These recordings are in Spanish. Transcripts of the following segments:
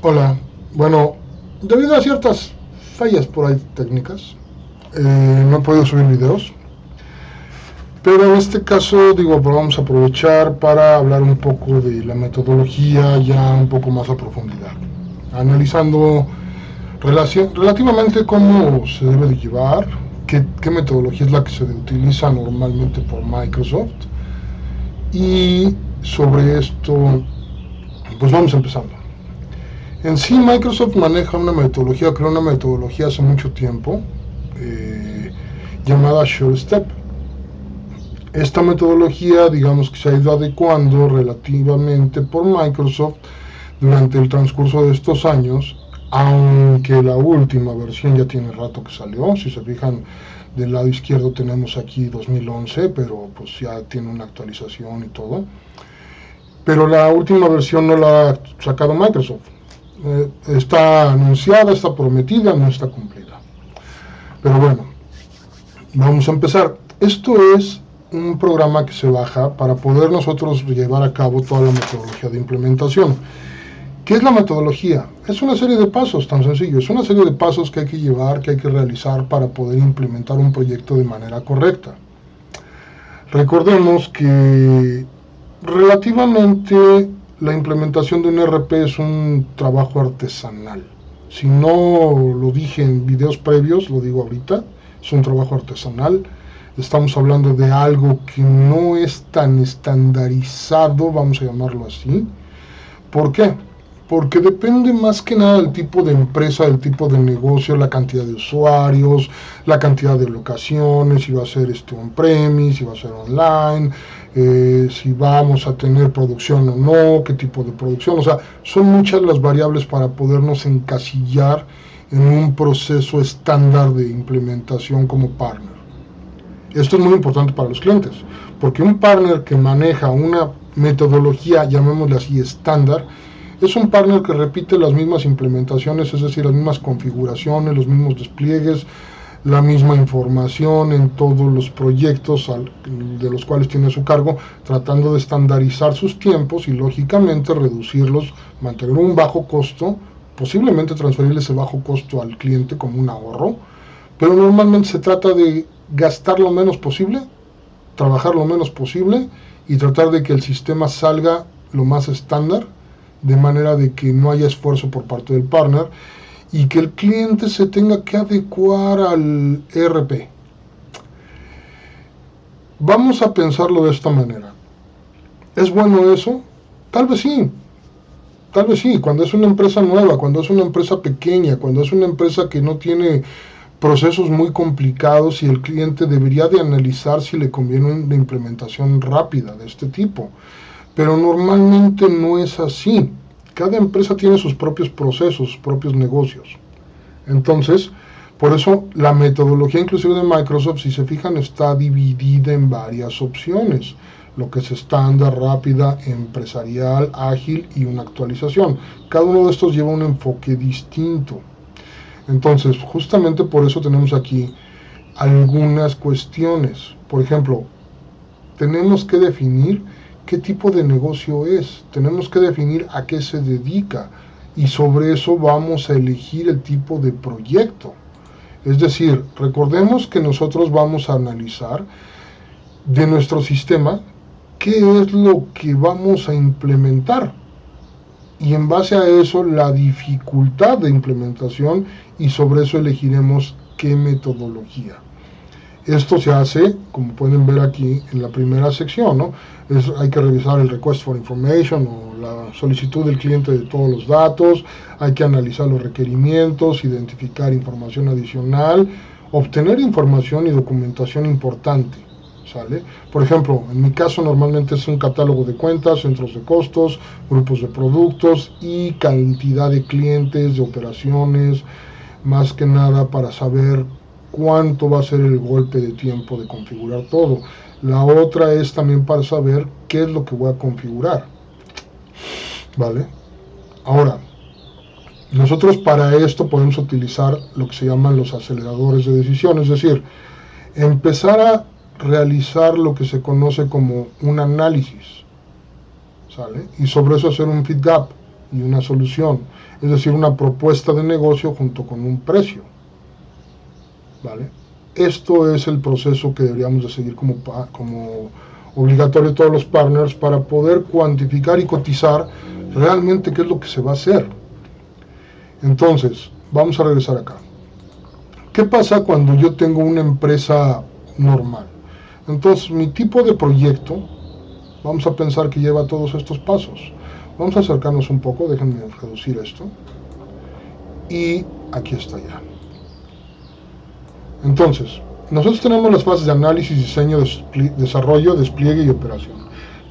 Hola, bueno, debido a ciertas fallas por ahí técnicas, no he podido subir videos, pero en este caso, digo, pues vamos a aprovechar para hablar un poco de la metodología ya un poco más a profundidad, analizando relativamente cómo se debe de llevar, qué metodología es la que se utiliza normalmente por Microsoft, y sobre esto, pues vamos empezando. En sí, Microsoft maneja una metodología, creó una metodología hace mucho tiempo, llamada SureStep. Esta metodología, digamos que se ha ido adecuando relativamente por Microsoft durante el transcurso de estos años, aunque la última versión ya tiene rato que salió. Si se fijan, del lado izquierdo tenemos aquí 2011, pero pues ya tiene una actualización y todo. Pero la última versión no la ha sacado Microsoft. Está anunciada, está prometida, no está cumplida. Pero bueno, vamos a empezar. Esto es un programa que se baja para poder nosotros llevar a cabo toda la metodología de implementación. ¿Qué es la metodología? Es una serie de pasos, tan sencillo. Es una serie de pasos que hay que llevar, que hay que realizar para poder implementar un proyecto de manera correcta. Recordemos que relativamente la implementación de un ERP es un trabajo artesanal. Si no lo dije en videos previos, lo digo ahorita, es un trabajo artesanal. Estamos hablando de algo que no es tan estandarizado, vamos a llamarlo así. ¿Por qué? Porque depende más que nada del tipo de empresa, del tipo de negocio, la cantidad de usuarios, la cantidad de locaciones, si va a ser on-premise, si va a ser online, si vamos a tener producción o no, qué tipo de producción. O sea, son muchas las variables para podernos encasillar en un proceso estándar de implementación como partner. Esto es muy importante para los clientes, porque un partner que maneja una metodología, llamémosle así, estándar, es un partner que repite las mismas implementaciones, es decir, las mismas configuraciones, los mismos despliegues, la misma información en todos los proyectos de los cuales tiene su cargo, tratando de estandarizar sus tiempos y lógicamente reducirlos, mantener un bajo costo, posiblemente transferirle ese bajo costo al cliente como un ahorro, pero normalmente se trata de gastar lo menos posible, trabajar lo menos posible y tratar de que el sistema salga lo más estándar, de manera de que no haya esfuerzo por parte del partner y que el cliente se tenga que adecuar al ERP. Vamos a pensarlo de esta manera. ¿Es bueno eso? Tal vez sí. Tal vez sí, cuando es una empresa nueva, cuando es una empresa pequeña, cuando es una empresa que no tiene procesos muy complicados y el cliente debería de analizar si le conviene una implementación rápida de este tipo. Pero normalmente no es así. Cada empresa tiene sus propios procesos, sus propios negocios. Entonces, por eso la metodología inclusive de Microsoft, si se fijan, está dividida en varias opciones. Lo que es estándar, rápida, empresarial, ágil y una actualización. Cada uno de estos lleva un enfoque distinto. Entonces, justamente por eso tenemos aquí algunas cuestiones. Por ejemplo, tenemos que definir qué tipo de negocio es, tenemos que definir a qué se dedica y sobre eso vamos a elegir el tipo de proyecto. Es decir, recordemos que nosotros vamos a analizar de nuestro sistema qué es lo que vamos a implementar y en base a eso la dificultad de implementación y sobre eso elegiremos qué metodología. Esto se hace, como pueden ver aquí en la primera sección, ¿no? Hay que revisar el request for information o la solicitud del cliente de todos los datos, hay que analizar los requerimientos, identificar información adicional, obtener información y documentación importante, ¿sale? Por ejemplo, en mi caso normalmente es un catálogo de cuentas, centros de costos, grupos de productos y cantidad de clientes, de operaciones, más que nada para saber cuánto va a ser el golpe de tiempo de configurar todo. La otra es también para saber qué es lo que voy a configurar. ¿Vale? Ahora, nosotros para esto podemos utilizar lo que se llaman los aceleradores de decisión, es decir, empezar a realizar lo que se conoce como un análisis, ¿sale? Y sobre eso hacer un feed gap. y una solución, es decir, una propuesta de negocio junto con un precio, ¿vale? Esto es el proceso que deberíamos de seguir como obligatorio todos los partners para poder cuantificar y cotizar realmente qué es lo que se va a hacer. Entonces, vamos a regresar acá. ¿Qué pasa cuando yo tengo una empresa normal? Entonces, mi tipo de proyecto, vamos a pensar que lleva todos estos pasos. Vamos a acercarnos un poco, déjenme reducir esto. Y aquí está ya. Entonces, nosotros tenemos las fases de análisis, diseño, desarrollo, despliegue y operación.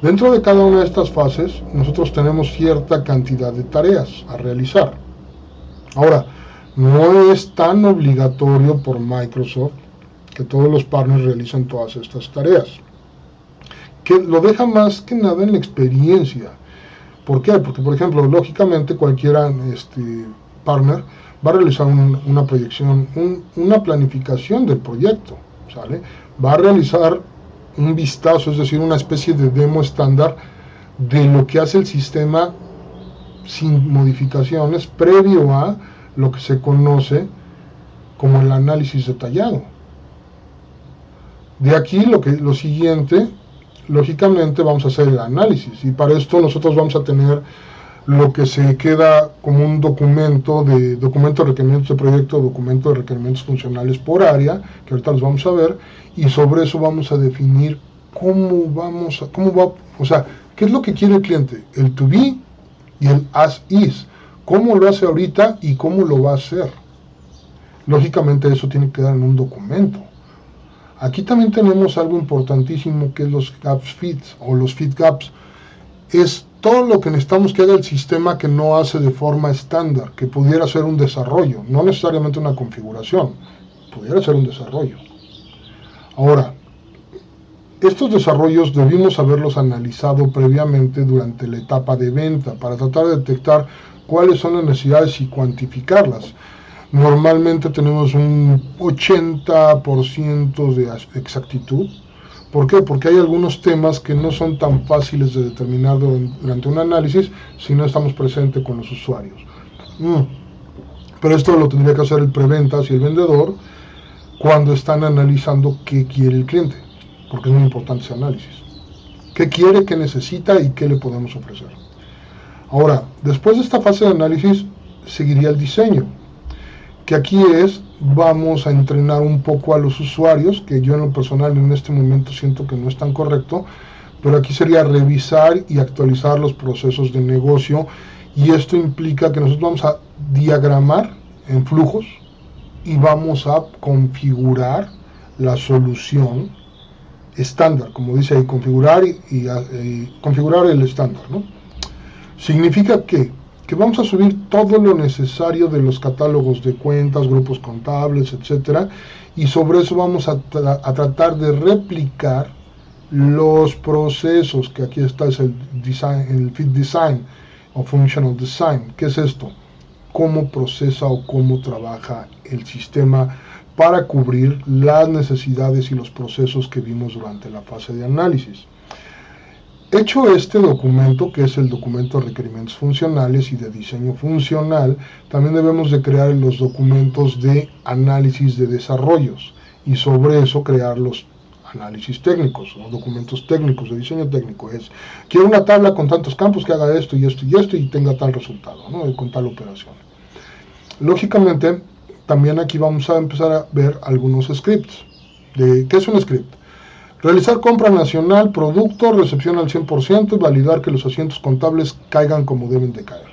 Dentro de cada una de estas fases, nosotros tenemos cierta cantidad de tareas a realizar. Ahora, no es tan obligatorio por Microsoft que todos los partners realicen todas estas tareas, que lo deja más que nada en la experiencia. ¿Por qué? Porque, por ejemplo, lógicamente cualquiera partner va a realizar una proyección, una planificación del proyecto, ¿sale? Va a realizar un vistazo, es decir, una especie de demo estándar de lo que hace el sistema sin modificaciones, previo a lo que se conoce como el análisis detallado. De aquí lo siguiente, lógicamente vamos a hacer el análisis, y para esto nosotros vamos a tener lo que se queda como un documento de requerimientos de proyecto, documento de requerimientos funcionales por área, que ahorita los vamos a ver, y sobre eso vamos a definir qué es lo que quiere el cliente, el to be y el as is, cómo lo hace ahorita y cómo lo va a hacer. Lógicamente eso tiene que quedar en un documento. Aquí también tenemos algo importantísimo que es los gaps fits o los fit gaps. Es todo lo que necesitamos que haga el sistema que no hace de forma estándar, que pudiera ser un desarrollo, no necesariamente una configuración, pudiera ser un desarrollo. Ahora, estos desarrollos debimos haberlos analizado previamente durante la etapa de venta para tratar de detectar cuáles son las necesidades y cuantificarlas. Normalmente tenemos un 80% de exactitud. ¿Por qué? Porque hay algunos temas que no son tan fáciles de determinar durante un análisis si no estamos presentes con los usuarios. Pero esto lo tendría que hacer el preventas y el vendedor cuando están analizando qué quiere el cliente, porque es muy importante ese análisis. ¿Qué quiere, qué necesita y qué le podemos ofrecer? Ahora, después de esta fase de análisis, seguiría el diseño, que aquí vamos a entrenar un poco a los usuarios, que yo en lo personal en este momento siento que no es tan correcto, pero aquí sería revisar y actualizar los procesos de negocio, y esto implica que nosotros vamos a diagramar en flujos y vamos a configurar la solución estándar, como dice ahí, configurar y configurar el estándar, ¿no? Significa que vamos a subir todo lo necesario de los catálogos de cuentas, grupos contables, etcétera, y sobre eso vamos a tratar de replicar los procesos, que aquí está, es el design, el fit design o functional design. ¿Qué es esto? Cómo procesa o cómo trabaja el sistema para cubrir las necesidades y los procesos que vimos durante la fase de análisis. Hecho este documento, que es el documento de requerimientos funcionales y de diseño funcional, también debemos de crear los documentos de análisis de desarrollos y sobre eso crear los análisis técnicos o documentos técnicos de diseño técnico. Quiero una tabla con tantos campos que haga esto y esto y esto y tenga tal resultado, ¿no? Con tal operación. Lógicamente, también aquí vamos a empezar a ver algunos scripts. ¿Qué es un script? Realizar compra nacional, producto, recepción al 100% y validar que los asientos contables caigan como deben de caer.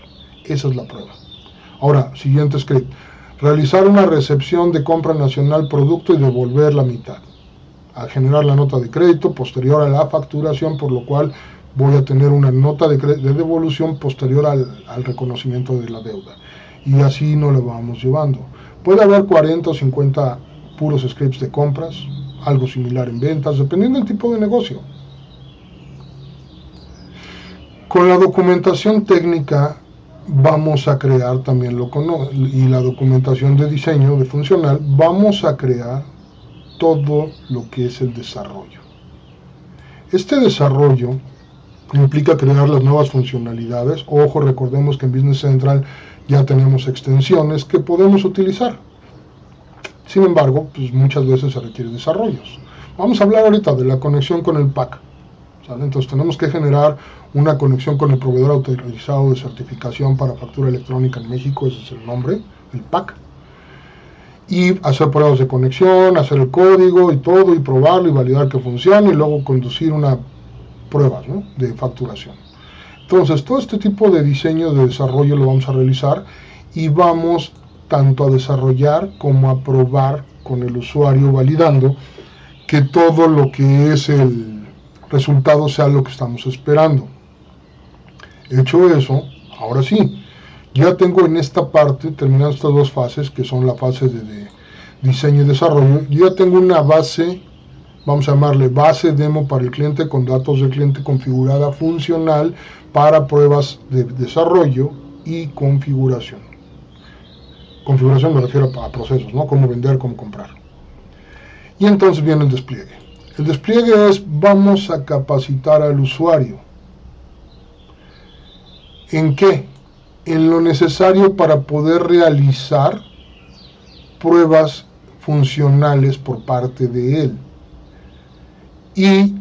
Esa es la prueba. Ahora, siguiente script. Realizar una recepción de compra nacional, producto y devolver la mitad. Al generar la nota de crédito posterior a la facturación, por lo cual voy a tener una nota de devolución posterior al reconocimiento de la deuda. Y así nos lo vamos llevando. Puede haber 40 o 50 puros scripts de compras, algo similar en ventas, dependiendo del tipo de negocio. Con la documentación técnica vamos a crear también y la documentación de diseño de funcional, vamos a crear todo lo que es el desarrollo. Este desarrollo implica crear las nuevas funcionalidades. Ojo, recordemos que en Business Central ya tenemos extensiones que podemos utilizar. Sin embargo, pues muchas veces se requieren desarrollos. Vamos a hablar ahorita de la conexión con el PAC. ¿Sale? Entonces tenemos que generar una conexión con el proveedor autorizado de certificación para factura electrónica en México, ese es el nombre, el PAC. Y hacer pruebas de conexión, hacer el código y todo, y probarlo y validar que funcione, y luego conducir una pruebas, ¿no?, de facturación. Entonces, todo este tipo de diseño de desarrollo lo vamos a realizar y vamos tanto a desarrollar como a probar con el usuario, validando que todo lo que es el resultado sea lo que estamos esperando. Hecho eso, ahora sí, ya tengo en esta parte, terminadas estas dos fases, que son la fase de diseño y desarrollo, yo ya tengo una base, vamos a llamarle base demo para el cliente, con datos del cliente configurada, funcional, para pruebas de desarrollo y configuración. Configuración me refiero a procesos, ¿no? Cómo vender, cómo comprar. Y entonces viene el despliegue. El despliegue es, vamos a capacitar al usuario. ¿En qué? En lo necesario para poder realizar pruebas funcionales por parte de él. Y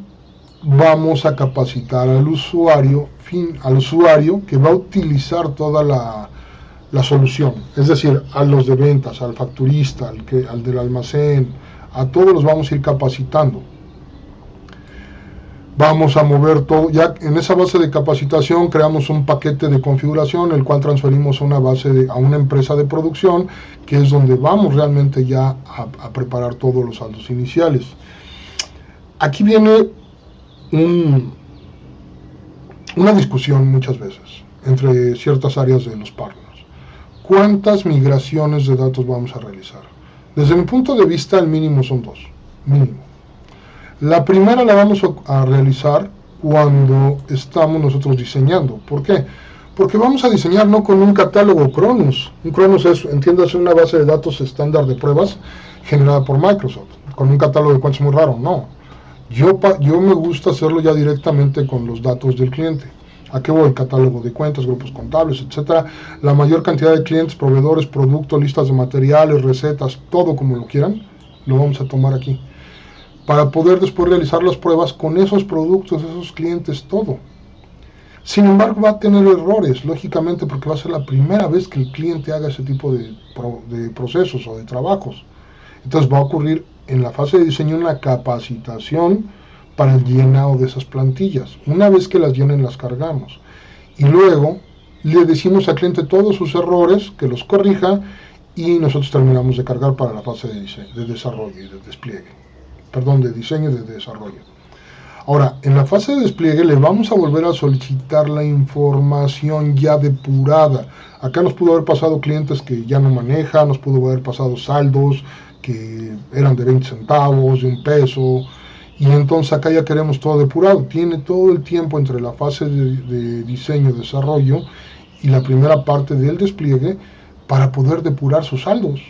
vamos a capacitar al usuario que va a utilizar toda la solución. Es decir, a los de ventas, al facturista, al del almacén, a todos los vamos a ir capacitando. Vamos a mover todo, ya en esa base de capacitación creamos un paquete de configuración, el cual transferimos a una empresa de producción, que es donde vamos realmente ya a preparar todos los saldos iniciales. Aquí viene una discusión muchas veces entre ciertas áreas de los partners. ¿Cuántas migraciones de datos vamos a realizar? Desde mi punto de vista, el mínimo son 2, mínimo. La primera la vamos a realizar cuando estamos nosotros diseñando. ¿Por qué? Porque vamos a diseñar no con un catálogo Kronos. Un Kronos es, entiéndase, una base de datos estándar de pruebas generada por Microsoft. Con un catálogo de cuentas muy raro, no. Yo me gusta hacerlo ya directamente con los datos del cliente. ¿A qué voy? Catálogo de cuentas, grupos contables, etcétera. La mayor cantidad de clientes, proveedores, productos, listas de materiales, recetas, todo como lo quieran, lo vamos a tomar aquí, para poder después realizar las pruebas con esos productos, esos clientes, todo. Sin embargo, va a tener errores, lógicamente, porque va a ser la primera vez que el cliente haga ese tipo de procesos o de trabajos. Entonces va a ocurrir en la fase de diseño una capacitación para el llenado de esas plantillas. Una vez que las llenen, las cargamos. Y luego le decimos al cliente todos sus errores, que los corrija, y nosotros terminamos de cargar para la fase de desarrollo y de despliegue. Perdón, de diseño y de desarrollo. Ahora, en la fase de despliegue le vamos a volver a solicitar la información ya depurada. Acá nos pudo haber pasado clientes que ya no manejan, nos pudo haber pasado saldos que eran de 20 centavos, de $1, y entonces acá ya queremos todo depurado. Tiene todo el tiempo entre la fase de diseño, desarrollo y la primera parte del despliegue para poder depurar sus saldos.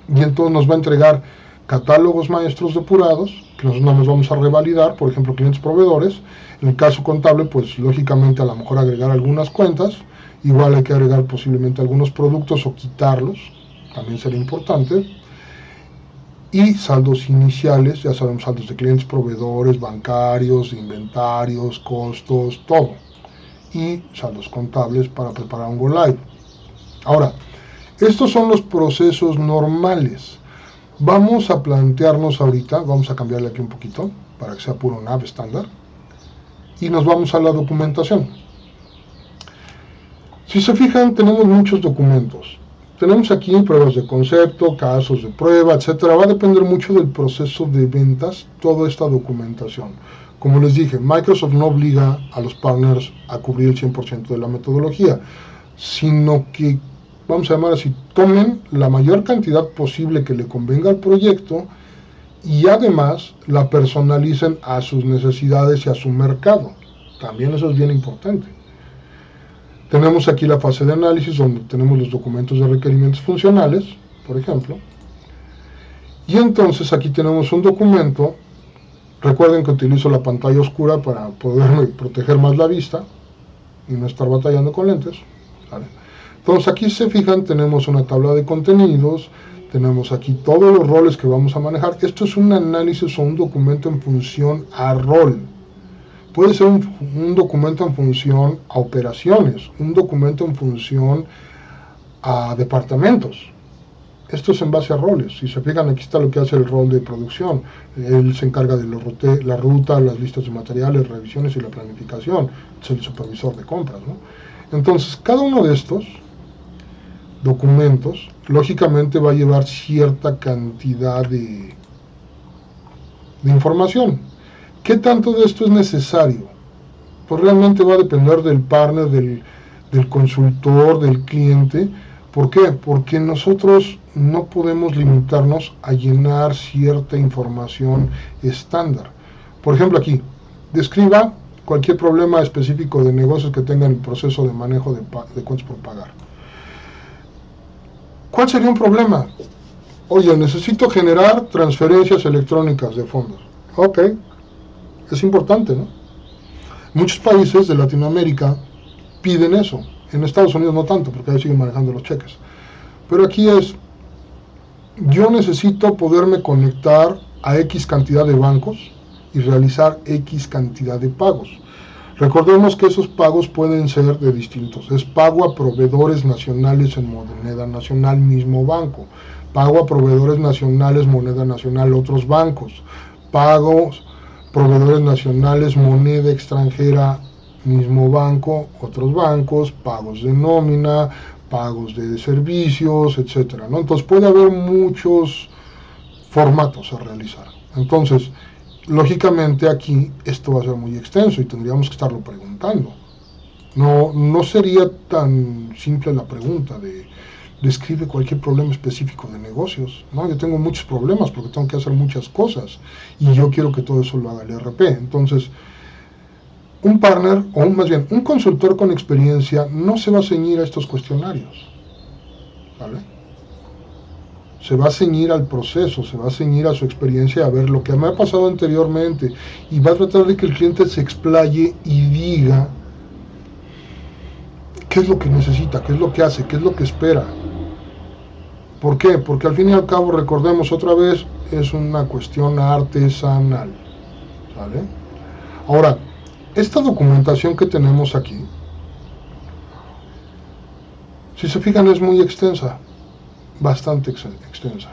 Y entonces nos va a entregar catálogos maestros depurados, que nosotros nos vamos a revalidar, por ejemplo, clientes proveedores. En el caso contable, pues lógicamente a lo mejor agregar algunas cuentas, igual hay que agregar posiblemente algunos productos o quitarlos, también sería importante. Y saldos iniciales, ya sabemos, saldos de clientes, proveedores, bancarios, inventarios, costos, todo. Y saldos contables para preparar un Go Live. Ahora, estos son los procesos normales. Vamos a plantearnos ahorita, vamos a cambiarle aquí un poquito, para que sea puro nav estándar, y nos vamos a la documentación. Si se fijan, tenemos muchos documentos. Tenemos aquí pruebas de concepto, casos de prueba, etcétera. Va a depender mucho del proceso de ventas, toda esta documentación. Como les dije, Microsoft no obliga a los partners a cubrir el 100% de la metodología, sino que, vamos a llamar así, tomen la mayor cantidad posible que le convenga al proyecto y además la personalicen a sus necesidades y a su mercado. También eso es bien importante. Tenemos aquí la fase de análisis, donde tenemos los documentos de requerimientos funcionales, por ejemplo. Y entonces aquí tenemos un documento Recuerden que utilizo la pantalla oscura para poderme proteger más la vista y no estar batallando con lentes, ¿vale? Entonces aquí se fijan, tenemos una tabla de contenidos, tenemos aquí todos los roles que vamos a manejar. Esto es un análisis o un documento en función a rol. Puede ser un documento en función a operaciones, un documento en función a departamentos. Esto es en base a roles. Si se fijan, aquí está lo que hace el rol de producción. Él se encarga de la ruta, las listas de materiales, revisiones y la planificación. Es el supervisor de compras, ¿no? Entonces, cada uno de estos documentos, lógicamente va a llevar cierta cantidad de información. ¿Qué tanto de esto es necesario? Pues realmente va a depender del partner, del consultor, del cliente. ¿Por qué? Porque nosotros no podemos limitarnos a llenar cierta información estándar. Por ejemplo, aquí, describa cualquier problema específico de negocios que tengan el proceso de manejo de cuentas por pagar. ¿Cuál sería un problema? Oye, necesito generar transferencias electrónicas de fondos. Ok, es importante, ¿no? Muchos países de Latinoamérica piden eso. En Estados Unidos no tanto, porque ahí siguen manejando los cheques. Pero aquí es, yo necesito poderme conectar a X cantidad de bancos y realizar X cantidad de pagos. Recordemos que esos pagos pueden ser de distintos. Es pago a proveedores nacionales en moneda nacional, mismo banco. Pago a proveedores nacionales, moneda nacional, otros bancos. Pagos, proveedores nacionales, moneda extranjera, mismo banco, otros bancos. Pagos de nómina, pagos de servicios, etcétera, ¿no? Entonces puede haber muchos formatos a realizar. Entonces, lógicamente aquí esto va a ser muy extenso y tendríamos que estarlo preguntando. No sería tan simple la pregunta de describe cualquier problema específico de negocios. No, yo tengo muchos problemas porque tengo que hacer muchas cosas y yo quiero que todo eso lo haga el ERP. Entonces, un partner, o más bien, un consultor con experiencia no se va a ceñir a estos cuestionarios, ¿vale? Se va a ceñir al proceso, se va a ceñir a su experiencia, a ver lo que me ha pasado anteriormente y va a tratar de que el cliente se explaye y diga qué es lo que necesita, qué es lo que hace, qué es lo que espera. ¿Por qué? Porque al fin y al cabo, recordemos otra vez, es una cuestión artesanal, ¿vale? Ahora, esta documentación que tenemos aquí, si se fijan, es muy extensa, bastante extensa,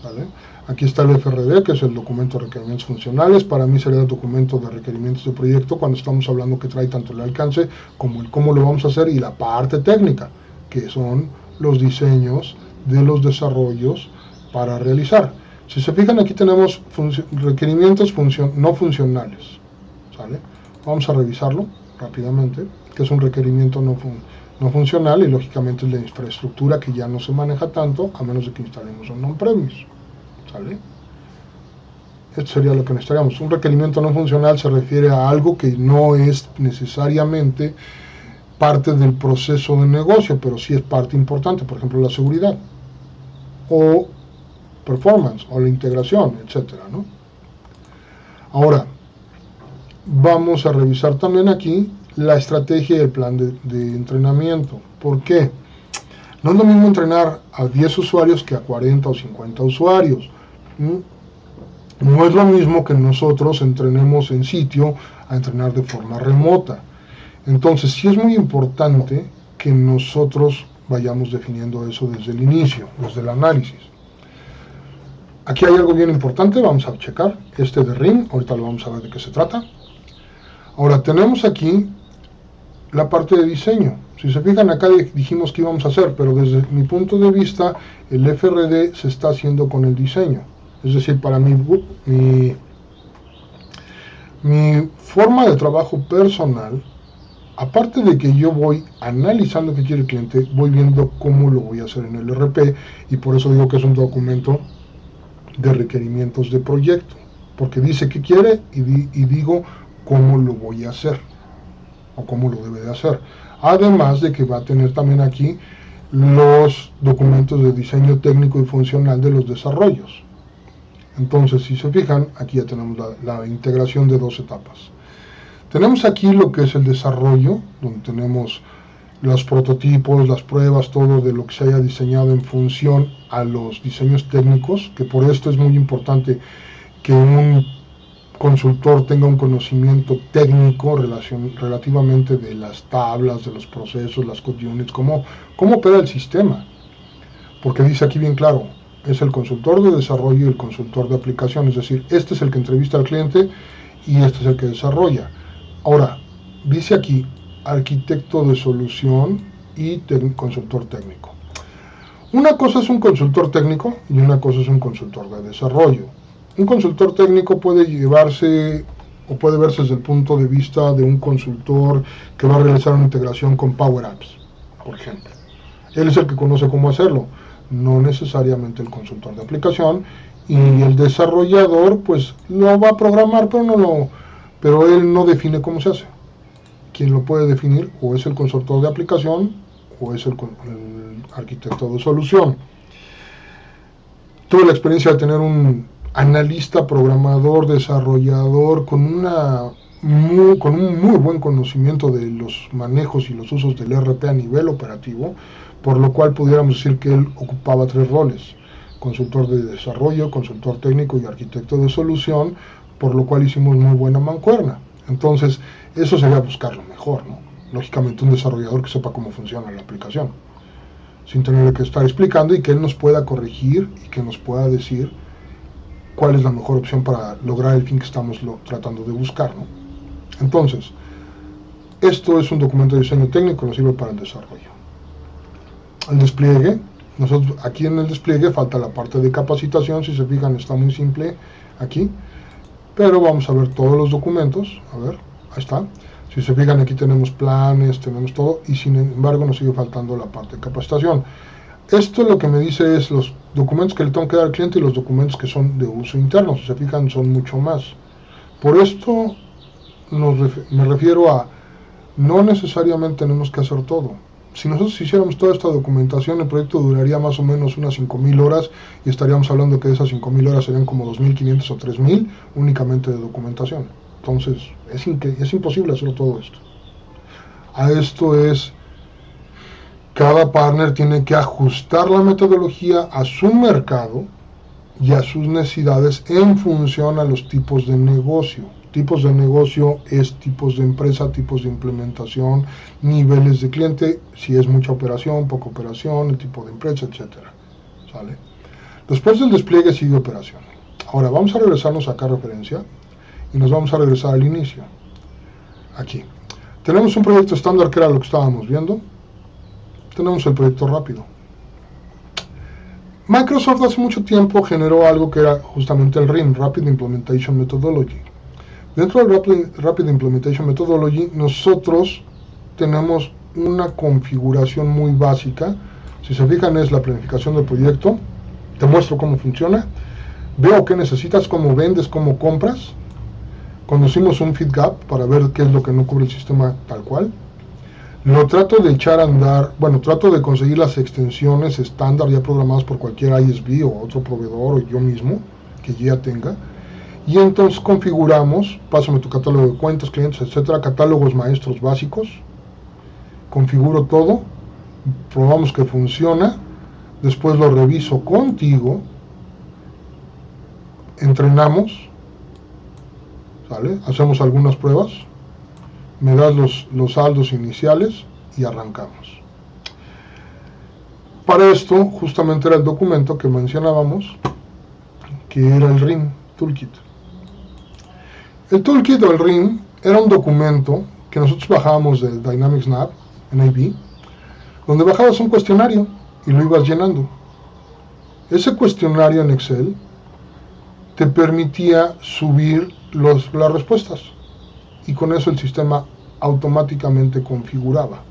¿vale? Aquí está el FRD, que es el documento de requerimientos funcionales. Para mí sería el documento de requerimientos de proyecto cuando estamos hablando que trae tanto el alcance como el cómo lo vamos a hacer y la parte técnica, que son los diseños de los desarrollos para realizar. Si se fijan, aquí tenemos requerimientos no funcionales, ¿sale? Vamos a revisarlo rápidamente, que es un requerimiento no funcional y lógicamente es la infraestructura que ya no se maneja tanto a menos de que instalemos un on-premise, ¿sale? Esto sería lo que necesitaríamos. Un requerimiento no funcional se refiere a algo que no es necesariamente parte del proceso de negocio, pero sí es parte importante, por ejemplo la seguridad o performance o la integración, etcétera, ¿no? Ahora vamos a revisar también aquí la estrategia y el plan de entrenamiento. ¿Por qué? No es lo mismo entrenar a 10 usuarios que a 40 o 50 usuarios. No es lo mismo que nosotros entrenemos en sitio a entrenar de forma remota. Entonces sí es muy importante que nosotros vayamos definiendo eso desde el inicio, desde el análisis. Aquí hay algo bien importante, vamos a checar este de RIM, ahorita lo vamos a ver de qué se trata. Ahora tenemos aquí la parte de diseño. Si se fijan, acá dijimos que íbamos a hacer, pero desde mi punto de vista el FRD se está haciendo con el diseño. Es decir, para mi forma de trabajo personal, aparte de que yo voy analizando qué quiere el cliente, voy viendo cómo lo voy a hacer en el ERP, y por eso digo que es un documento de requerimientos de proyecto, porque dice qué quiere y digo cómo lo voy a hacer o cómo lo debe de hacer. Además de que va a tener también aquí los documentos de diseño técnico y funcional de los desarrollos. Entonces, si se fijan, aquí ya tenemos la integración de dos etapas. Tenemos aquí lo que es el desarrollo, donde tenemos los prototipos, las pruebas, todo de lo que se haya diseñado en función a los diseños técnicos, que por esto es muy importante que un consultor tenga un conocimiento técnico relativamente de las tablas, de los procesos, las code units, cómo opera el sistema. Porque dice aquí bien claro, es el consultor de desarrollo y el consultor de aplicación, es decir, este es el que entrevista al cliente y este es el que desarrolla. Ahora, dice aquí, arquitecto de solución y consultor técnico. Una cosa es un consultor técnico y una cosa es un consultor de desarrollo. Un consultor técnico puede llevarse o puede verse desde el punto de vista de un consultor que va a realizar una integración con Power Apps, por ejemplo. Él es el que conoce cómo hacerlo, no necesariamente el consultor de aplicación, y el desarrollador pues lo va a programar, pero él no define cómo se hace. Quien lo puede definir o es el consultor de aplicación o es el arquitecto de solución. Tuve la experiencia de tener un analista, programador, desarrollador con un muy buen conocimiento de los manejos y los usos del ERP a nivel operativo, por lo cual pudiéramos decir que él ocupaba 3 roles: consultor de desarrollo, consultor técnico y arquitecto de solución, por lo cual hicimos muy buena mancuerna. Entonces, eso sería buscarlo mejor, ¿no? Lógicamente un desarrollador que sepa cómo funciona la aplicación, sin tener que estar explicando, y que él nos pueda corregir y que nos pueda decir cuál es la mejor opción para lograr el fin que estamos tratando de buscar, ¿no? Entonces, esto es un documento de diseño técnico, nos sirve para el desarrollo. El despliegue, nosotros aquí en el despliegue falta la parte de capacitación, si se fijan está muy simple aquí, pero vamos a ver todos los documentos, a ver, ahí está. Si se fijan aquí tenemos planes, tenemos todo, y sin embargo nos sigue faltando la parte de capacitación. Esto lo que me dice es los documentos que le tengo que dar al cliente y los documentos que son de uso interno. Si se fijan son mucho más. Por esto me refiero a no necesariamente tenemos que hacer todo. Si nosotros hiciéramos toda esta documentación, el proyecto duraría más o menos unas 5.000 horas y estaríamos hablando que esas 5.000 horas serían como 2.500 o 3.000 únicamente de documentación. Entonces es imposible hacer todo esto. A esto es, cada partner tiene que ajustar la metodología a su mercado y a sus necesidades en función a los tipos de negocio. Tipos de negocio es tipos de empresa, tipos de implementación, niveles de cliente, si es mucha operación, poca operación, el tipo de empresa, etc. ¿Sale? Después del despliegue sigue operación. Ahora vamos a regresarnos acá a referencia y nos vamos a regresar al inicio. Aquí. Tenemos un proyecto estándar que era lo que estábamos viendo. Tenemos el proyecto rápido. Microsoft hace mucho tiempo generó algo que era justamente el RIM, Rapid Implementation Methodology. Dentro del Rapid Implementation Methodology nosotros tenemos una configuración muy básica. Si se fijan es la planificación del proyecto, te muestro cómo funciona, veo qué necesitas, cómo vendes, cómo compras, conocimos un feed gap para ver qué es lo que no cubre el sistema tal cual, lo trato de echar a andar, trato de conseguir las extensiones estándar ya programadas por cualquier ISV o otro proveedor o yo mismo que ya tenga, y entonces configuramos, pásame tu catálogo de cuentas, clientes, etcétera, catálogos maestros básicos, configuro todo, probamos que funciona, después lo reviso contigo, entrenamos, ¿sale? Hacemos algunas pruebas, me das los saldos iniciales y arrancamos. Para esto justamente era el documento que mencionábamos, que era el RIM Toolkit. El Toolkit o el RIM era un documento que nosotros bajábamos del Dynamics NAV, NAV, donde bajabas un cuestionario y lo ibas llenando. Ese cuestionario en Excel te permitía subir las respuestas y con eso el sistema automáticamente configuraba.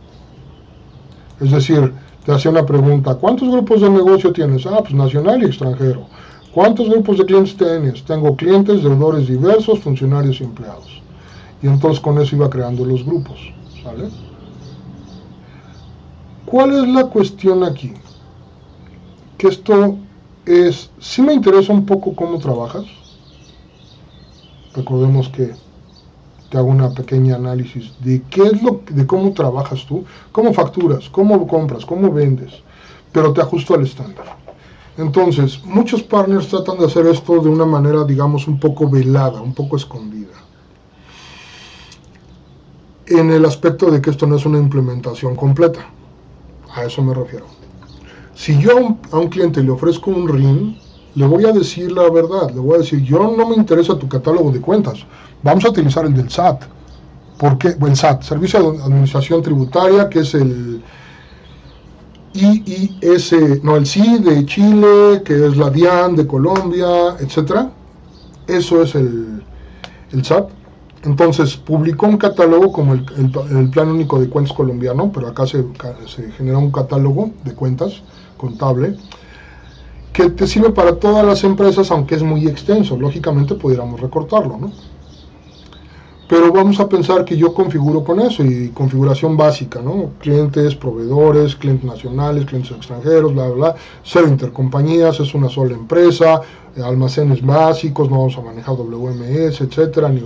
Es decir, te hacía una pregunta: ¿cuántos grupos de negocio tienes? Pues nacional y extranjero. ¿Cuántos grupos de clientes tienes? Tengo clientes, deudores diversos, funcionarios y empleados. Y entonces con eso iba creando los grupos, ¿vale? ¿Cuál es la cuestión aquí? Que esto es, sí me interesa un poco cómo trabajas. Recordemos que te hago una pequeña análisis de qué es de cómo trabajas tú, cómo facturas, cómo compras, cómo vendes, pero te ajusto al estándar. Entonces, muchos partners tratan de hacer esto de una manera, digamos, un poco velada, un poco escondida, en el aspecto de que esto no es una implementación completa. A eso me refiero. Si yo a un cliente le ofrezco un RIM, le voy a decir la verdad, le voy a decir, yo no me interesa tu catálogo de cuentas, vamos a utilizar el del SAT. ¿Por qué? El SAT, Servicio de Administración Tributaria, que es el IIS, no, el SI de Chile, que es la DIAN de Colombia, etcétera. Eso es el SAT. Entonces publicó un catálogo como el Plan Único de Cuentas colombiano, pero acá se genera un catálogo de cuentas contable que te sirve para todas las empresas, aunque es muy extenso. Lógicamente pudiéramos recortarlo, ¿no? Pero vamos a pensar que yo configuro con eso, y configuración básica, ¿no? Clientes, proveedores, clientes nacionales, clientes extranjeros, bla, bla, bla. Cero intercompañías, es una sola empresa, almacenes básicos, no vamos a manejar WMS, etcétera, ni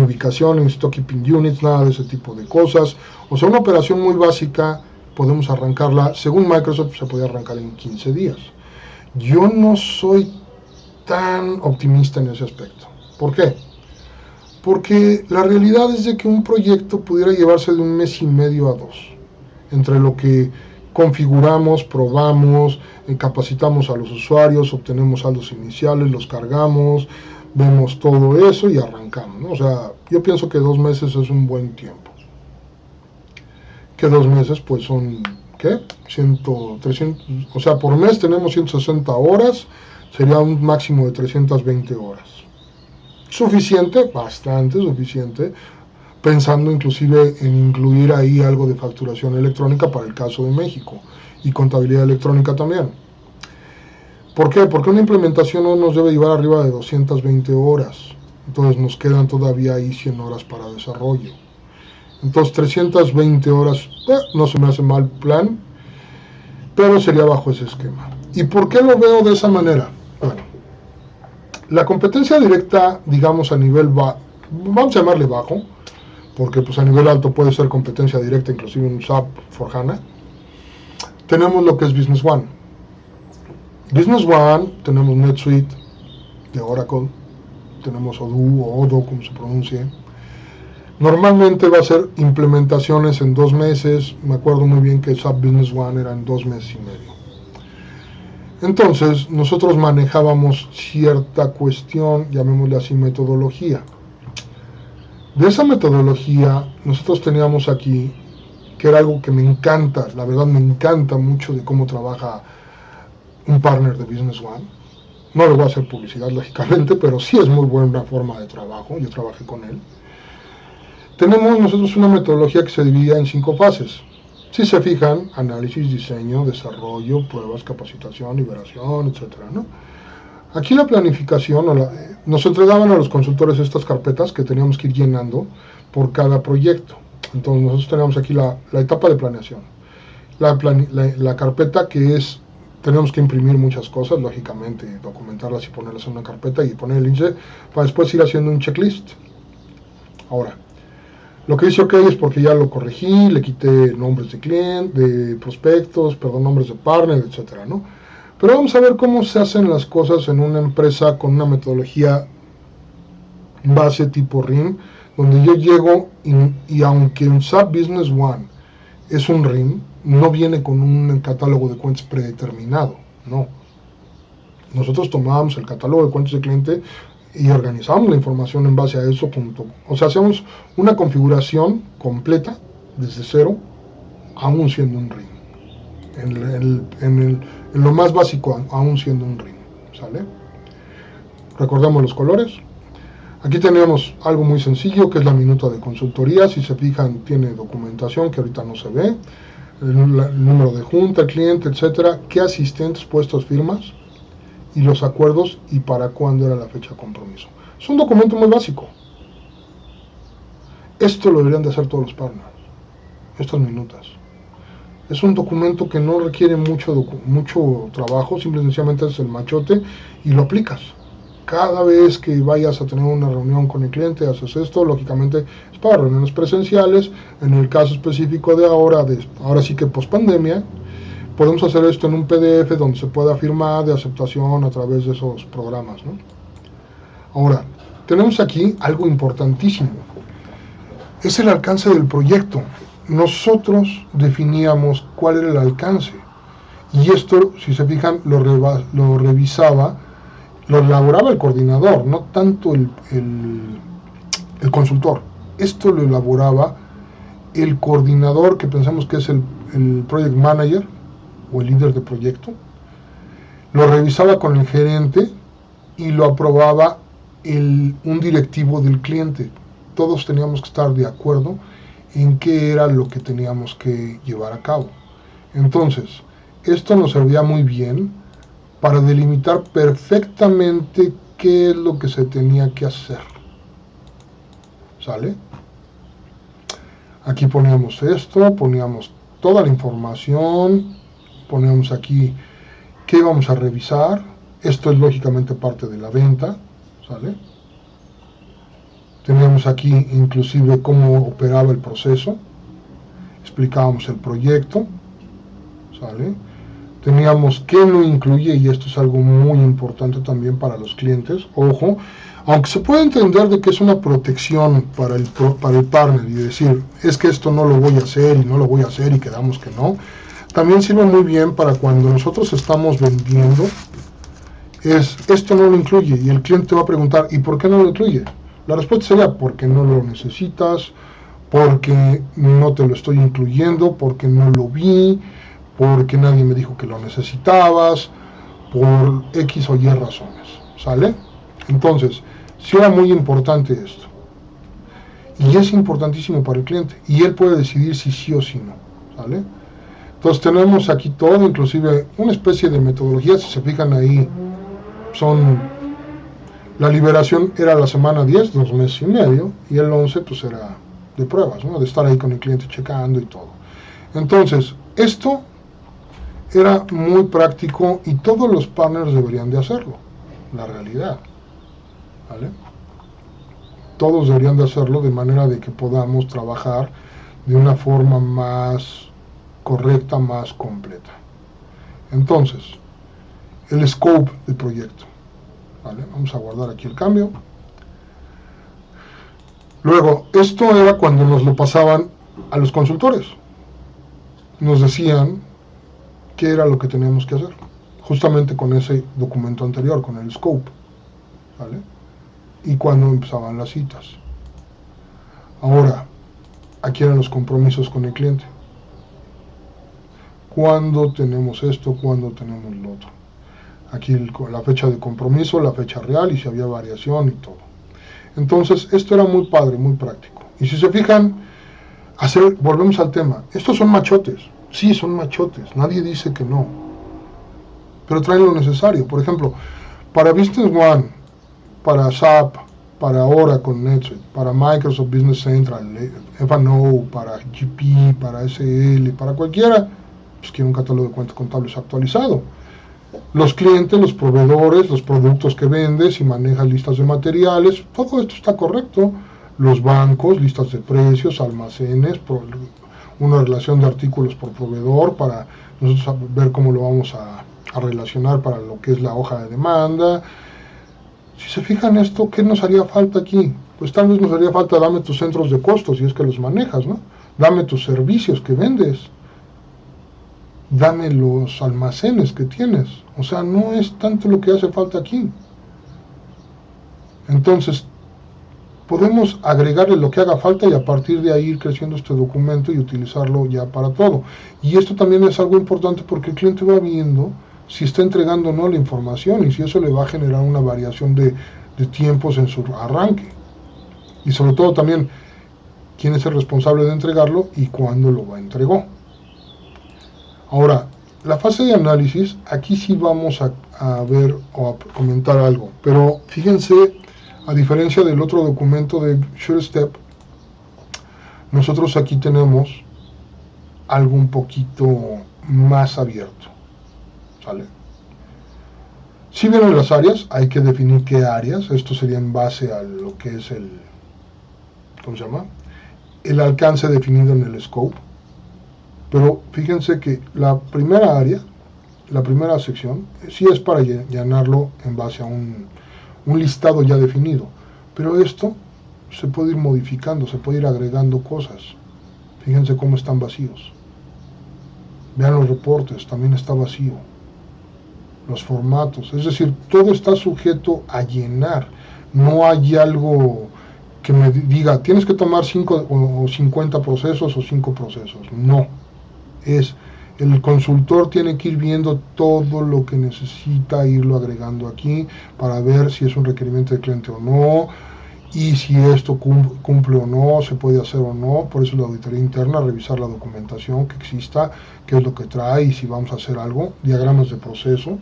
ubicación, ni stock keeping units, nada de ese tipo de cosas. O sea, una operación muy básica, podemos arrancarla, según Microsoft, se puede arrancar en 15 días. Yo no soy tan optimista en ese aspecto. ¿Por qué? Porque la realidad es de que un proyecto pudiera llevarse de un mes y medio a 2, entre lo que configuramos, probamos, capacitamos a los usuarios, obtenemos saldos iniciales, los cargamos, vemos todo eso y arrancamos, ¿no? O sea, yo pienso que 2 meses es un buen tiempo. Que 2 meses pues son, ¿qué? 300, o sea, por mes tenemos 160 horas, sería un máximo de 320 horas. Suficiente, bastante suficiente, pensando inclusive en incluir ahí algo de facturación electrónica para el caso de México y contabilidad electrónica también. ¿Por qué? Porque una implementación no nos debe llevar arriba de 220 horas, entonces nos quedan todavía ahí 100 horas para desarrollo. Entonces 320 horas no se me hace mal plan, pero sería bajo ese esquema. ¿Y por qué lo veo de esa manera? Bueno, la competencia directa, digamos a nivel vamos a llamarle bajo, porque pues a nivel alto puede ser competencia directa, inclusive en SAP for HANA. Tenemos lo que es Business One. Business One, tenemos NetSuite de Oracle, tenemos Odoo o Odoo, como se pronuncie. Normalmente va a ser implementaciones en 2 meses, me acuerdo muy bien que SAP Business One era en 2 meses y medio. Entonces, nosotros manejábamos cierta cuestión, llamémosle así, metodología. De esa metodología, nosotros teníamos aquí, que era algo que me encanta, la verdad me encanta mucho de cómo trabaja un partner de Business One. No le voy a hacer publicidad, lógicamente, pero sí es muy buena forma de trabajo, yo trabajé con él. Tenemos nosotros una metodología que se dividía en 5 fases. Si se fijan, análisis, diseño, desarrollo, pruebas, capacitación, liberación, etcétera, ¿no? Aquí la planificación, nos entregaban a los consultores estas carpetas que teníamos que ir llenando por cada proyecto. Entonces nosotros teníamos aquí la etapa de planeación, la carpeta que es, tenemos que imprimir muchas cosas, lógicamente, documentarlas y ponerlas en una carpeta y poner el índice para después ir haciendo un checklist. Ahora, lo que dice OK es porque ya lo corregí, le quité nombres de cliente, de prospectos, nombres de partner, etcétera, ¿no? Pero vamos a ver cómo se hacen las cosas en una empresa con una metodología base tipo RIM, donde yo llego y aunque un SAP Business One es un RIM, no viene con un catálogo de cuentas predeterminado, no. Nosotros tomábamos el catálogo de cuentas de cliente y organizamos la información en base a eso. O sea, hacemos una configuración completa desde cero, aún siendo un RIM. En lo más básico, aún siendo un RIM, ¿sale? Recordamos los colores. Aquí tenemos algo muy sencillo, que es la minuta de consultoría. Si se fijan, tiene documentación que ahorita no se ve, el número de junta, el cliente, etcétera, qué asistentes, puestos, firmas, y los acuerdos y para cuándo era la fecha de compromiso. Es un documento muy básico. Esto lo deberían de hacer todos los partners, estas minutas. Es un documento que no requiere mucho trabajo, simplemente es el machote y lo aplicas. Cada vez que vayas a tener una reunión con el cliente, haces esto. Lógicamente es para reuniones presenciales. En el caso específico de ahora sí que post pandemia, podemos hacer esto en un PDF donde se pueda firmar de aceptación a través de esos programas, ¿no? Ahora, tenemos aquí algo importantísimo. Es el alcance del proyecto. Nosotros definíamos cuál era el alcance. Y esto, si se fijan, lo revisaba, lo elaboraba el coordinador, no tanto el consultor. Esto lo elaboraba el coordinador, que pensamos que es el project manager o el líder de proyecto. Lo revisaba con el gerente y lo aprobaba un directivo del cliente. Todos teníamos que estar de acuerdo en qué era lo que teníamos que llevar a cabo. Entonces, esto nos servía muy bien para delimitar perfectamente qué es lo que se tenía que hacer. ¿Sale? Aquí poníamos esto, poníamos toda la información, poníamos aquí qué íbamos a revisar. Esto es lógicamente parte de la venta, ¿sale? Teníamos aquí inclusive cómo operaba el proceso, explicábamos el proyecto, ¿sale? Teníamos qué no incluye, y esto es algo muy importante también para los clientes. Ojo, aunque se puede entender de que es una protección para el partner y decir, es que esto no lo voy a hacer y no lo voy a hacer y quedamos que no, también sirve muy bien para cuando nosotros estamos vendiendo, esto no lo incluye, y el cliente va a preguntar, ¿y por qué no lo incluye? La respuesta sería, porque no lo necesitas, porque no te lo estoy incluyendo, porque no lo vi, porque nadie me dijo que lo necesitabas, por X o Y razones, ¿sale? Entonces, sí era muy importante esto. Y es importantísimo para el cliente, y él puede decidir si sí o si no, ¿sale? Entonces tenemos aquí todo, inclusive una especie de metodología, si se fijan ahí, la liberación era la semana 10, 2 meses y medio, y el 11 pues era de pruebas, ¿no? De estar ahí con el cliente checando y todo. Entonces, esto era muy práctico y todos los partners deberían de hacerlo, la realidad, ¿vale? Todos deberían de hacerlo de manera de que podamos trabajar de una forma más correcta, más completa. Entonces, el scope del proyecto, ¿vale? Vamos a guardar aquí el cambio. Luego, esto era cuando nos lo pasaban a los consultores. Nos decían qué era lo que teníamos que hacer, justamente con ese documento anterior, con el scope, ¿vale? Y cuando empezaban las citas. Ahora, aquí eran los compromisos con el cliente. ¿Cuándo tenemos esto? ¿Cuándo tenemos lo otro? Aquí la fecha de compromiso, la fecha real y si había variación y todo. Entonces, esto era muy padre, muy práctico. Y si se fijan, volvemos al tema. Estos son machotes. Sí, son machotes. Nadie dice que no. Pero traen lo necesario. Por ejemplo, para Business One, para SAP, para Oracle, NetSuite, para Microsoft Business Central, F&O, para GP, para SL, para cualquiera, pues quiere un catálogo de cuentas contables actualizado. Los clientes, los proveedores, los productos que vendes, si manejas listas de materiales, todo esto está correcto. Los bancos, listas de precios, almacenes, una relación de artículos por proveedor para nosotros ver cómo lo vamos a relacionar para lo que es la hoja de demanda. Si se fijan esto, ¿qué nos haría falta aquí? Pues tal vez nos haría falta, dame tus centros de costos, si es que los manejas, ¿no? Dame tus servicios que vendes. Dame los almacenes que tienes. O sea, no es tanto lo que hace falta aquí. Entonces, podemos agregarle lo que haga falta y a partir de ahí ir creciendo este documento y utilizarlo ya para todo. Y esto también es algo importante porque el cliente va viendo si está entregando o no la información y si eso le va a generar una variación de tiempos en su arranque. Y sobre todo también, quién es el responsable de entregarlo y cuándo lo entregó. Ahora, la fase de análisis, aquí sí vamos a ver o a comentar algo, pero fíjense, a diferencia del otro documento de SureStep, nosotros aquí tenemos algo un poquito más abierto, ¿sale? Si vienen las áreas, hay que definir qué áreas. Esto sería en base a lo que es ¿cómo se llama? El alcance definido en el scope. Pero fíjense que la primera área, la primera sección, sí es para llenarlo en base a un listado ya definido. Pero esto se puede ir modificando, se puede ir agregando cosas. Fíjense cómo están vacíos. Vean los reportes, también está vacío. Los formatos, es decir, todo está sujeto a llenar. No hay algo que me diga, tienes que tomar 5 o 50 procesos o 5 procesos. No. Es el consultor tiene que ir viendo todo lo que necesita, irlo agregando aquí para ver si es un requerimiento del cliente o no, y si esto cumple o no, se puede hacer o no. Por eso la auditoría interna, revisar la documentación que exista, qué es lo que trae y si vamos a hacer algo, diagramas de proceso,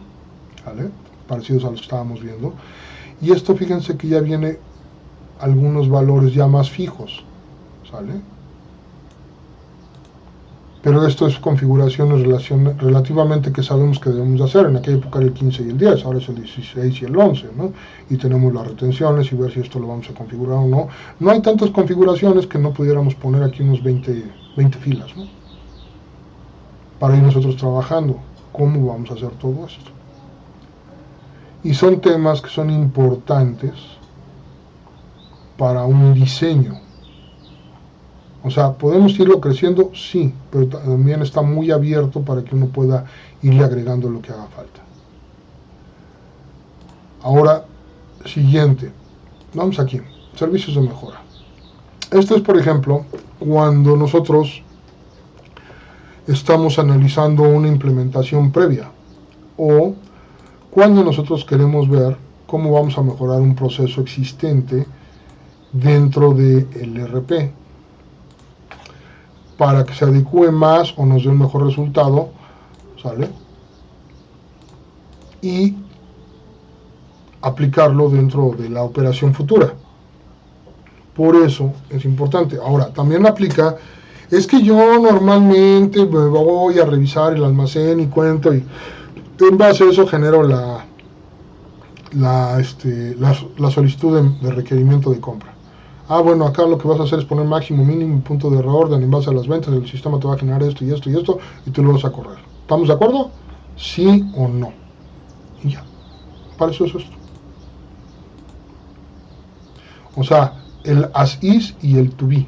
¿vale? Parecidos a los que estábamos viendo. Y esto fíjense que ya viene algunos valores ya más fijos, ¿sale? Pero esto es configuraciones relativamente que sabemos que debemos de hacer. En aquella época era el 15 y el 10, ahora es el 16 y el 11, ¿no? Y tenemos las retenciones y ver si esto lo vamos a configurar o no. No hay tantas configuraciones que no pudiéramos poner aquí unos 20 filas, ¿no? Para ir nosotros trabajando cómo vamos a hacer todo esto. Y son temas que son importantes para un diseño. O sea, ¿podemos irlo creciendo? Sí, pero también está muy abierto para que uno pueda irle agregando lo que haga falta. Ahora, siguiente. Vamos aquí, servicios de mejora. Esto es, por ejemplo, cuando nosotros estamos analizando una implementación previa o cuando nosotros queremos ver cómo vamos a mejorar un proceso existente dentro del ERP para que se adecue más o nos dé un mejor resultado, ¿sale? Y aplicarlo dentro de la operación futura. Por eso es importante. Ahora, también aplica, es que yo normalmente me voy a revisar el almacén y cuento, y en base a eso genero la solicitud de requerimiento de compra. Ah, bueno, acá lo que vas a hacer es poner máximo, mínimo, punto de reorden en base a las ventas, el sistema te va a generar esto y esto y esto, y tú lo vas a correr. ¿Estamos de acuerdo? Sí o no. Y ya. Para eso es esto. O sea, el as is y el to be.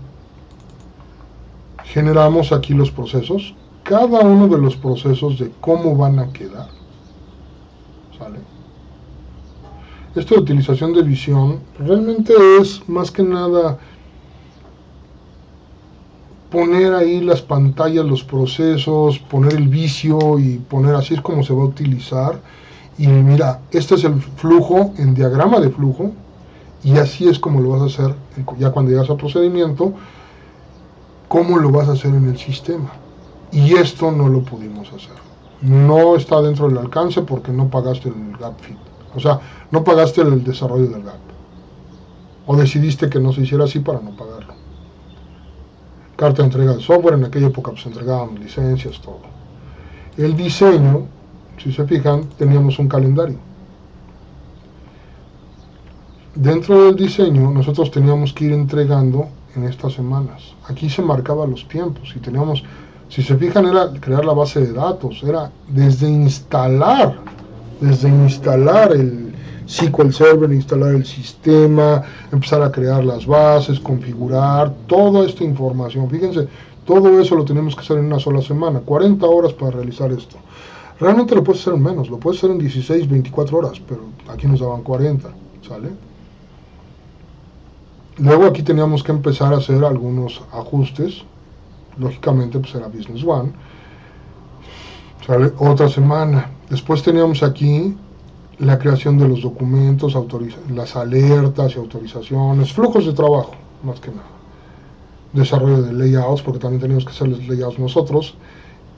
Generamos aquí los procesos, cada uno de los procesos de cómo van a quedar. ¿Sale? Esto de utilización de visión realmente es más que nada poner ahí las pantallas, los procesos, poner el vicio y poner así es como se va a utilizar. Y mira, este es el flujo en diagrama de flujo y así es como lo vas a hacer ya cuando llegas al procedimiento, cómo lo vas a hacer en el sistema. Y esto no lo pudimos hacer. No está dentro del alcance porque no pagaste el gap fit. O sea, no pagaste el desarrollo del gap. O decidiste que no se hiciera así para no pagarlo. Carta de entrega de software, en aquella época pues entregábamos licencias, todo. El diseño, si se fijan, teníamos un calendario. Dentro del diseño nosotros teníamos que ir entregando en estas semanas. Aquí se marcaban los tiempos y teníamos, si se fijan, era crear la base de datos, era desde instalar el SQL Server, instalar el sistema, empezar a crear las bases, configurar, toda esta información. Fíjense, todo eso lo tenemos que hacer en una sola semana, 40 horas para realizar esto. Realmente lo puedes hacer en menos, lo puedes hacer en 16, 24 horas, pero aquí nos daban 40, ¿sale? Luego aquí teníamos que empezar a hacer algunos ajustes, lógicamente pues era Business One, ¿sale? Otra semana. Después teníamos aquí la creación de los documentos, las alertas y autorizaciones, flujos de trabajo, más que nada. Desarrollo de layouts, porque también teníamos que hacer los layouts nosotros,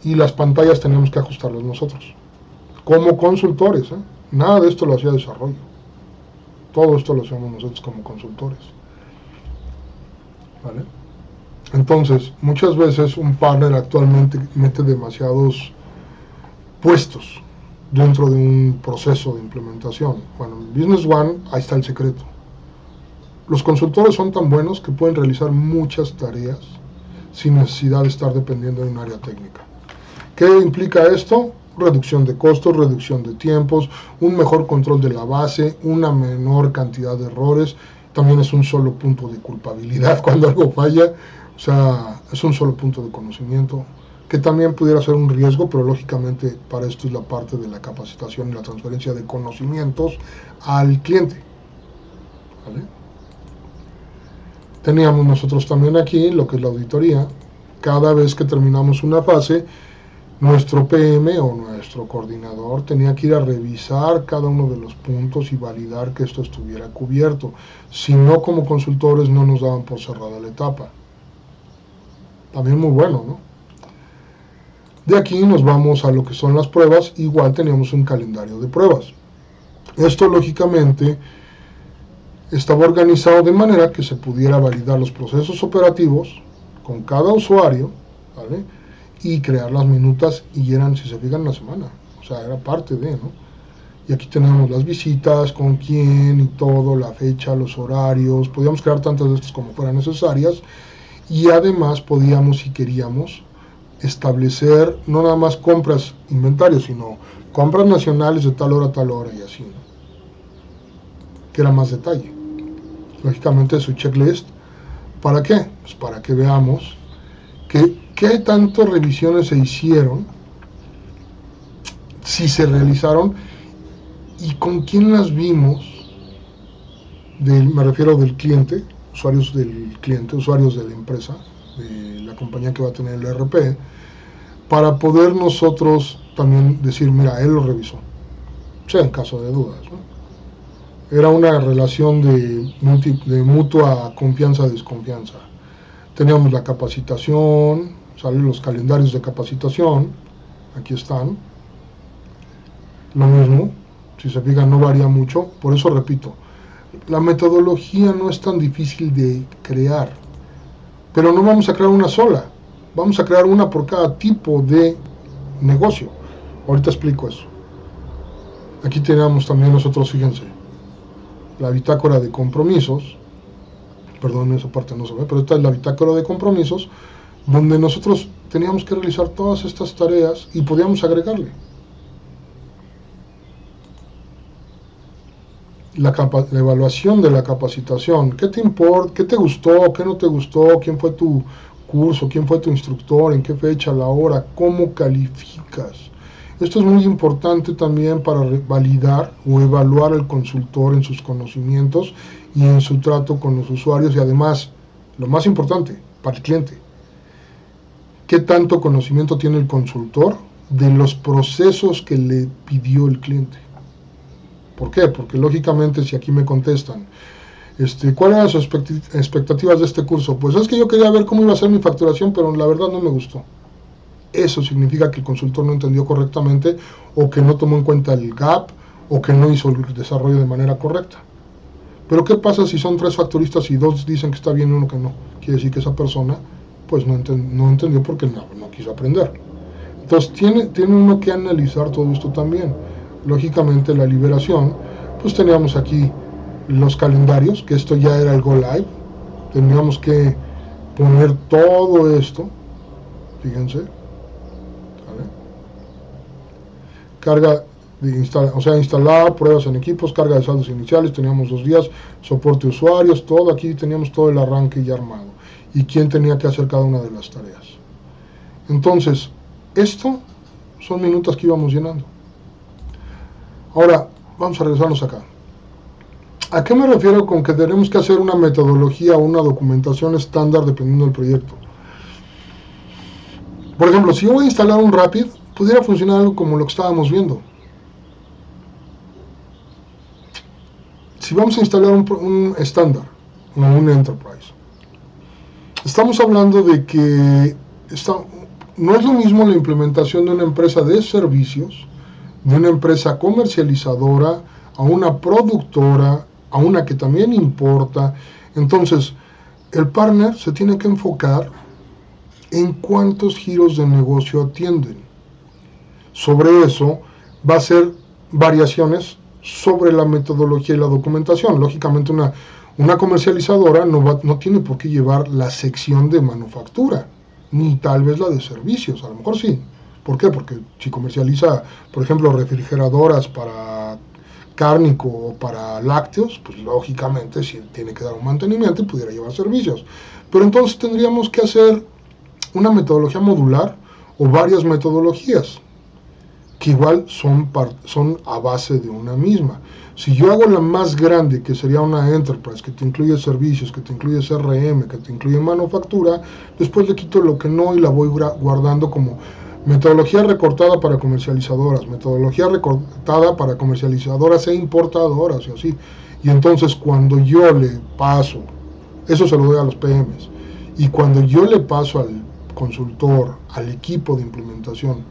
y las pantallas teníamos que ajustarlas nosotros. Como consultores, ¿eh? Nada de esto lo hacía desarrollo. Todo esto lo hacíamos nosotros como consultores. ¿Vale? Entonces, muchas veces un partner actualmente mete demasiados puestos dentro de un proceso de implementación. Bueno, en Business One ahí está el secreto. Los consultores son tan buenos que pueden realizar muchas tareas sin necesidad de estar dependiendo de un área técnica. ¿Qué implica esto? Reducción de costos, reducción de tiempos, un mejor control de la base, una menor cantidad de errores. También es un solo punto de culpabilidad cuando algo falla, o sea, es un solo punto de conocimiento, que también pudiera ser un riesgo, pero lógicamente para esto es la parte de la capacitación y la transferencia de conocimientos al cliente. ¿Vale? Teníamos nosotros también aquí lo que es la auditoría. Cada vez que terminamos una fase, nuestro PM o nuestro coordinador tenía que ir a revisar cada uno de los puntos y validar que esto estuviera cubierto. Si no, como consultores no nos daban por cerrada la etapa. También muy bueno, ¿no? De aquí nos vamos a lo que son las pruebas. Igual teníamos un calendario de pruebas. Esto lógicamente estaba organizado de manera que se pudiera validar los procesos operativos con cada usuario, ¿vale? Y crear las minutas, y eran, si se fijan, una semana, o sea, era parte de, ¿no? Y aquí tenemos las visitas, con quién y todo, la fecha, los horarios, podíamos crear tantas de estas como fueran necesarias, y además podíamos, si queríamos, establecer no nada más compras, inventarios, sino compras nacionales de tal hora a tal hora y así, ¿no? Que era más detalle. Lógicamente su checklist, ¿para qué? Pues para que veamos qué tantas revisiones se hicieron, si se realizaron y con quién las vimos, me refiero del cliente, usuarios del cliente, usuarios de la empresa, de la compañía que va a tener el ERP, para poder nosotros también decir, mira, él lo revisó, sea en caso de dudas, ¿no? Era una relación de mutua confianza-desconfianza. Teníamos la capacitación, salen los calendarios de capacitación, aquí están, lo mismo, si se fijan no varía mucho, por eso repito, la metodología no es tan difícil de crear, pero no vamos a crear una sola, vamos a crear una por cada tipo de negocio. Ahorita explico eso. Aquí tenemos también nosotros, fíjense, la bitácora de compromisos, perdón, esa parte no se ve, pero esta es la bitácora de compromisos, donde nosotros teníamos que realizar todas estas tareas y podíamos agregarle. La evaluación de la capacitación, ¿qué te importa? ¿Qué te gustó? ¿Qué no te gustó? ¿Quién fue tu curso? ¿Quién fue tu instructor? ¿En qué fecha? ¿La hora? ¿Cómo calificas? Esto es muy importante también para validar o evaluar al consultor en sus conocimientos y en su trato con los usuarios, y además, lo más importante, para el cliente, ¿qué tanto conocimiento tiene el consultor de los procesos que le pidió el cliente? ¿Por qué? Porque lógicamente si aquí me contestan, ¿cuáles eran sus expectativas de este curso? Pues es que yo quería ver cómo iba a ser mi facturación, pero la verdad no me gustó. Eso significa que el consultor no entendió correctamente, o que no tomó en cuenta el gap, o que no hizo el desarrollo de manera correcta. Pero ¿qué pasa si son 3 facturistas y 2 dicen que está bien y 1 que no? Quiere decir que esa persona pues no entendió porque no quiso aprender. Entonces tiene uno que analizar todo esto también. Lógicamente la liberación, pues teníamos aquí los calendarios, que esto ya era el Go Live. Teníamos que poner todo esto, fíjense, ¿vale? Carga de instalar pruebas en equipos, carga de saldos iniciales, teníamos 2 días, soporte de usuarios, todo aquí teníamos todo el arranque ya armado y quién tenía que hacer cada una de las tareas. Entonces, esto son minutos que íbamos llenando. Ahora, vamos a regresarnos acá. ¿A qué me refiero con que tenemos que hacer una metodología o una documentación estándar dependiendo del proyecto? Por ejemplo, si yo voy a instalar un Rapid, pudiera funcionar algo como lo que estábamos viendo. Si vamos a instalar un estándar o un Enterprise, estamos hablando de que no es lo mismo la implementación de una empresa de servicios, de una empresa comercializadora, a una productora, a una que también importa. Entonces, el partner se tiene que enfocar en cuántos giros de negocio atienden. Sobre eso va a ser variaciones sobre la metodología y la documentación. Lógicamente una comercializadora no tiene por qué llevar la sección de manufactura, ni tal vez la de servicios, a lo mejor sí. ¿Por qué? Porque si comercializa, por ejemplo, refrigeradoras para cárnico o para lácteos, pues lógicamente si tiene que dar un mantenimiento y pudiera llevar servicios. Pero entonces tendríamos que hacer una metodología modular o varias metodologías que igual son a base de una misma. Si yo hago la más grande, que sería una enterprise, que te incluye servicios, que te incluye CRM, que te incluye manufactura, después le quito lo que no y la voy guardando como metodología recortada para comercializadoras, metodología recortada para comercializadoras e importadoras y así. Y entonces cuando yo le paso, eso se lo doy a los PMs, y cuando yo le paso al consultor, al equipo de implementación,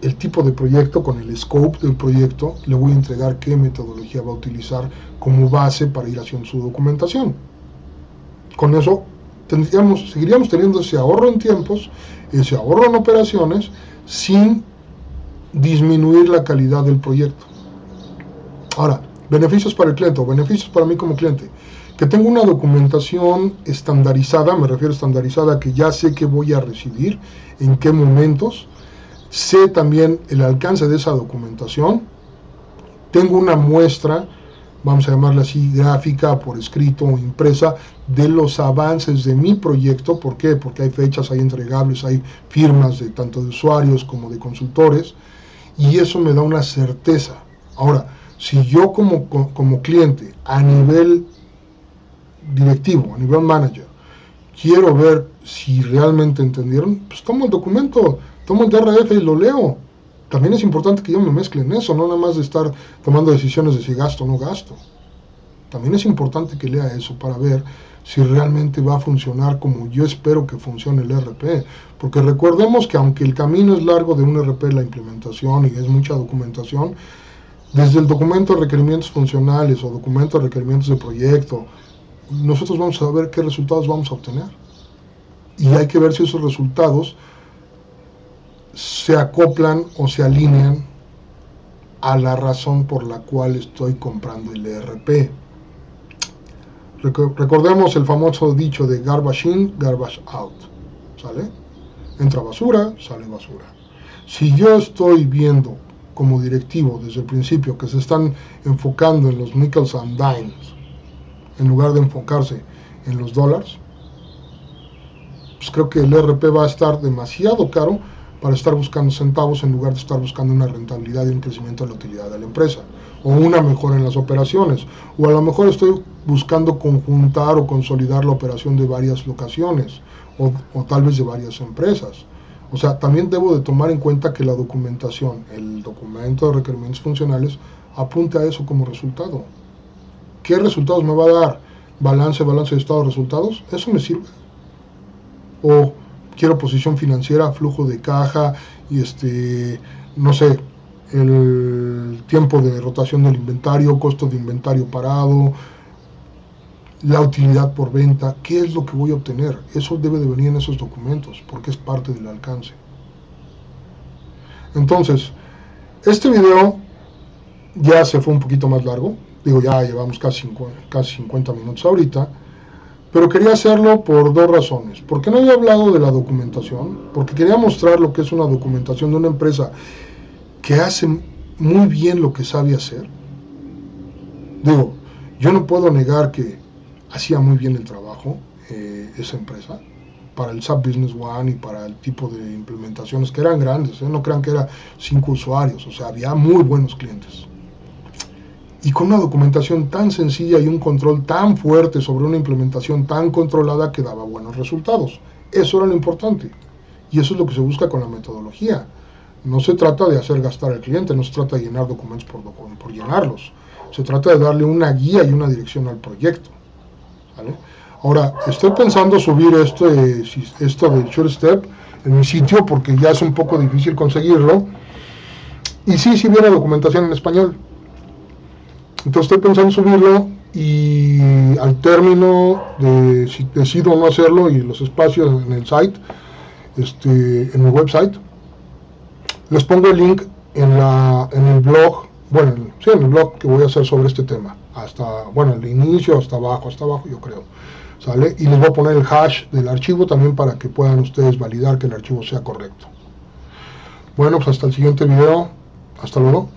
el tipo de proyecto con el scope del proyecto, le voy a entregar qué metodología va a utilizar como base para ir haciendo su documentación. Con eso seguiríamos teniendo ese ahorro en tiempos, ese ahorro en operaciones, sin disminuir la calidad del proyecto. Ahora, beneficios para el cliente o beneficios para mí como cliente. Que tengo una documentación estandarizada, me refiero a estandarizada, que ya sé qué voy a recibir, en qué momentos. Sé también el alcance de esa documentación. Tengo una muestra, vamos a llamarla así, gráfica, por escrito o impresa, de los avances de mi proyecto. ¿Por qué? Porque hay fechas, hay entregables, hay firmas de tanto de usuarios como de consultores, y eso me da una certeza. Ahora, si yo como cliente, a nivel directivo, a nivel manager, quiero ver si realmente entendieron, pues tomo el documento, tomo el DRF y lo leo. También es importante que yo me mezcle en eso, no nada más de estar tomando decisiones de si gasto o no gasto. También es importante que lea eso para ver si realmente va a funcionar como yo espero que funcione el ERP. Porque recordemos que aunque el camino es largo de un ERP, la implementación, y es mucha documentación, desde el documento de requerimientos funcionales o documento de requerimientos de proyecto, nosotros vamos a ver qué resultados vamos a obtener. Y hay que ver si esos resultados se acoplan o se alinean a la razón por la cual estoy comprando el ERP. Recordemos el famoso dicho de garbage in, garbage out. ¿Sale? Entra basura, sale basura. Si yo estoy viendo como directivo desde el principio que se están enfocando en los nickels and dimes en lugar de enfocarse en los dólares, pues creo que el ERP va a estar demasiado caro para estar buscando centavos en lugar de estar buscando una rentabilidad y un crecimiento de la utilidad de la empresa, o una mejora en las operaciones, o a lo mejor estoy buscando conjuntar o consolidar la operación de varias locaciones, o tal vez de varias empresas. O sea, también debo de tomar en cuenta que la documentación, el documento de requerimientos funcionales, apunte a eso como resultado. ¿Qué resultados me va a dar? Balance de estado de resultados, ¿eso me sirve? O quiero posición financiera, flujo de caja y no sé, el tiempo de rotación del inventario, costo de inventario parado, la utilidad por venta, ¿qué es lo que voy a obtener? Eso debe de venir en esos documentos porque es parte del alcance. Entonces, este video ya se fue un poquito más largo, digo, ya llevamos casi 50 minutos ahorita, pero quería hacerlo por dos razones. Porque no había hablado de la documentación, porque quería mostrar lo que es una documentación de una empresa que hace muy bien lo que sabe hacer. Digo, yo no puedo negar que hacía muy bien el trabajo esa empresa para el SAP Business One y para el tipo de implementaciones que eran grandes, no crean que eran 5 usuarios, o sea, había muy buenos clientes. Y con una documentación tan sencilla y un control tan fuerte sobre una implementación tan controlada que daba buenos resultados. Eso era lo importante. Y eso es lo que se busca con la metodología. No se trata de hacer gastar al cliente, no se trata de llenar documentos por llenarlos. Se trata de darle una guía y una dirección al proyecto. ¿Vale? Ahora, estoy pensando subir esto de SureStep en mi sitio porque ya es un poco difícil conseguirlo. Y sí viene documentación en español. Entonces estoy pensando en subirlo y al término de si decido no hacerlo y los espacios en el site, en mi website. Les pongo el link en el blog, bueno, en el blog que voy a hacer sobre este tema, hasta, bueno, el inicio hasta abajo yo creo, ¿sale? Y les voy a poner el hash del archivo también para que puedan ustedes validar que el archivo sea correcto. Bueno, pues hasta el siguiente video, hasta luego.